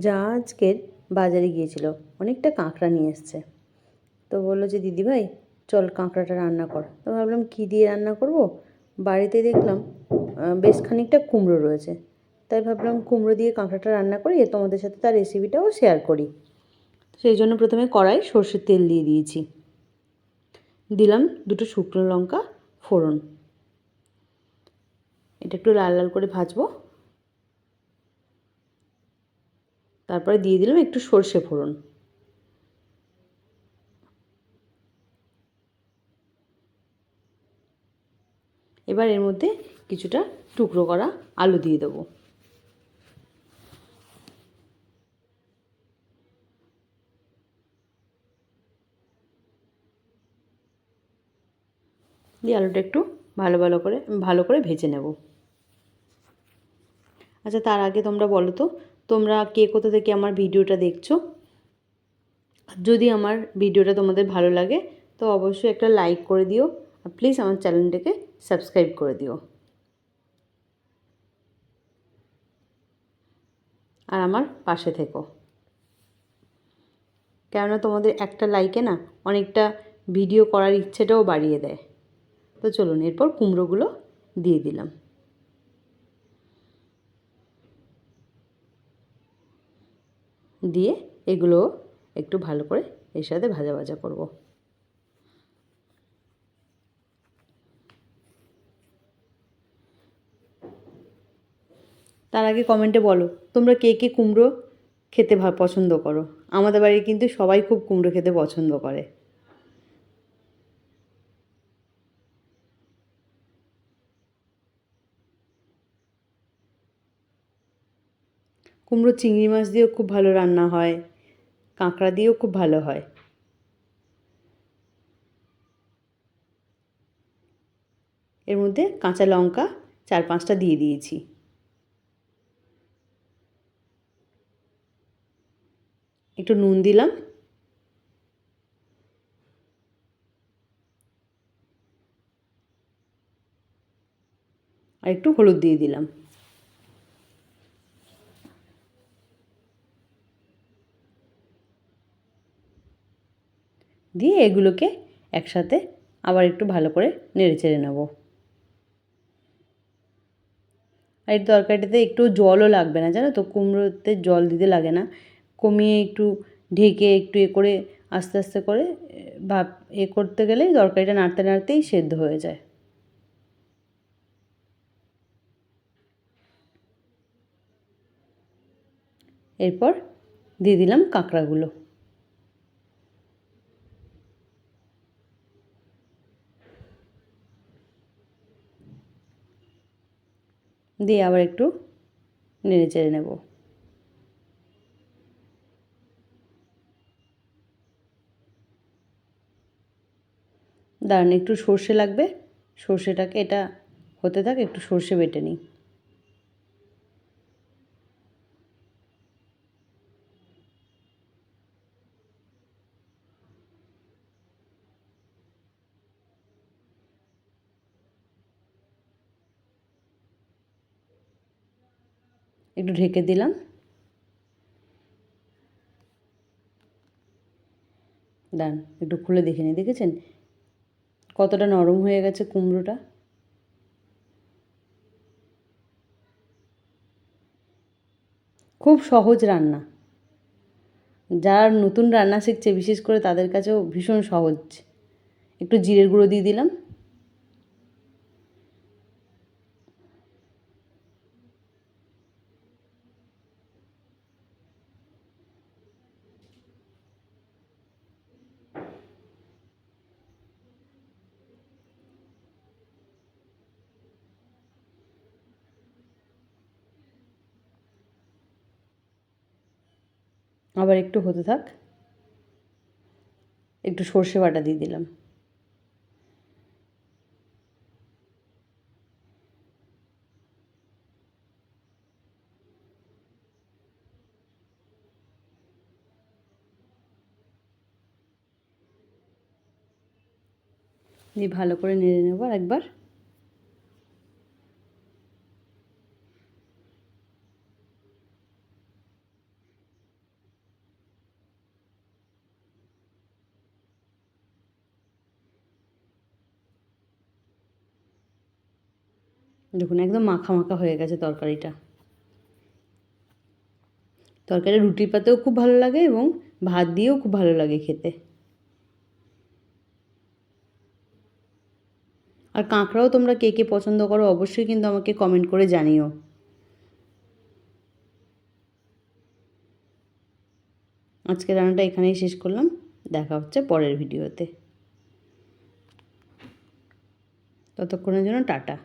যা আজকের বাজারে গিয়েছিল, অনেকটা কাঁকড়া নিয়ে এসছে। তো বললো যে দিদিভাই চল কাঁকড়াটা রান্না কর। তো ভাবলাম কী দিয়ে রান্না করব, বাড়িতে দেখলাম বেশ খানিকটা কুমড়ো রয়েছে, তাই ভাবলাম কুমড়ো দিয়ে কাঁকড়াটা রান্না করি, তোমাদের সাথে তার রেসিপিটাও শেয়ার করি। সেই জন্য প্রথমে কড়াই সর্ষের তেল দিয়ে দিয়েছি, দিলাম দুটো শুকনো লঙ্কা ফোড়ন, এটা একটু লাল লাল করে ভাজবো। তারপরে দিয়ে দিলাম একটু সর্ষে ফোড়ন, এবার এর মধ্যে কিছুটা টুকরো করা আলু দিয়ে দেবো। দিয়ে আলুটা একটু ভালো করে ভেজে নেব। আচ্ছা, তার আগে তোমরা বলো তো, তোমরা কে কোথা থেকে আমার ভিডিওটা দেখছো? যদি আমার ভিডিওটা তোমাদের ভালো লাগে তো অবশ্যই একটা লাইক করে দিও, আর প্লিজ আমার চ্যানেলটাকে সাবস্ক্রাইব করে দিও, আর আমার পাশে থেকো। কেননা তোমাদের একটা লাইকে না অনেকটা ভিডিও করার ইচ্ছেটাও বাড়িয়ে দেয়। তো চলুন, এরপর কুমড়োগুলো দিয়ে দিলাম, দিয়ে এগুলো একটু ভালো করে এর সাথে ভাজা ভাজা করব। তার আগে কমেন্টে বলো তোমরা কে কে কুমড়ো খেতে পছন্দ করো। আমাদের বাড়ি কিন্তু সবাই খুব কুমড়ো খেতে পছন্দ করে। কুমড়ো চিংড়ি মাছ দিয়েও খুব ভালো রান্না হয়, কাঁকড়া দিয়েও খুব ভালো হয়। এর মধ্যে কাঁচা লঙ্কা 4-5টা দিয়ে দিয়েছি, একটু নুন দিলাম, আর একটু হলুদ দিয়ে দিলাম। দিয়ে এগুলোকে একসাথে আবার একটু ভালো করে নেড়ে চেড়ে নেব। আর এই তরকারিটাতে একটু জলও লাগবে না, জানো তো, কুমড়োতে জল দিতে লাগে না। কমিয়ে একটু ঢেকে একটু করে আস্তে আস্তে করে ভাপ করতে গেলেই তরকারিটা নাড়তে নাড়তেই সেদ্ধ হয়ে যায়। এরপর দিয়ে দিলাম কাঁকড়াগুলো, দিয়ে আবার একটু নেড়ে চেড়ে নেব। দাঁড়ান, একটু সর্ষে লাগবে, সর্ষেটাকে এটা হতে থাক, একটু সর্ষে বেটে নিই। একটু ঢেকে দিলাম, দাঁড়ান একটু খুলে দেখে নিই। দেখেছেন কতটা নরম হয়ে গেছে কুমড়োটা? খুব সহজ রান্না, যারা নতুন রান্না শিখছে বিশেষ করে তাদের কাছেও ভীষণ সহজ। একটু জিরের গুঁড়ো দিয়ে দিলাম, আবার একটু হতে থাক, একটু সর্ষে বাটা দিয়ে দিলাম, দিয়ে ভালো করে নেড়ে নেব একবার। দেখুন একদম মাখা মাখা হয়ে গেছে তরকারিটা। তরকারি রুটির পাতেও খুব ভালো লাগে এবং ভাত দিয়েও খুব ভালো লাগে খেতে। আর কাঁকড়াও তোমরা কে কে পছন্দ করো অবশ্যই কিন্তু আমাকে কমেন্ট করে জানিও। আজকে রান্নাটা এখানেই শেষ করলাম, দেখা হচ্ছে পরের ভিডিওতে। ততক্ষণের জন্য টাটা।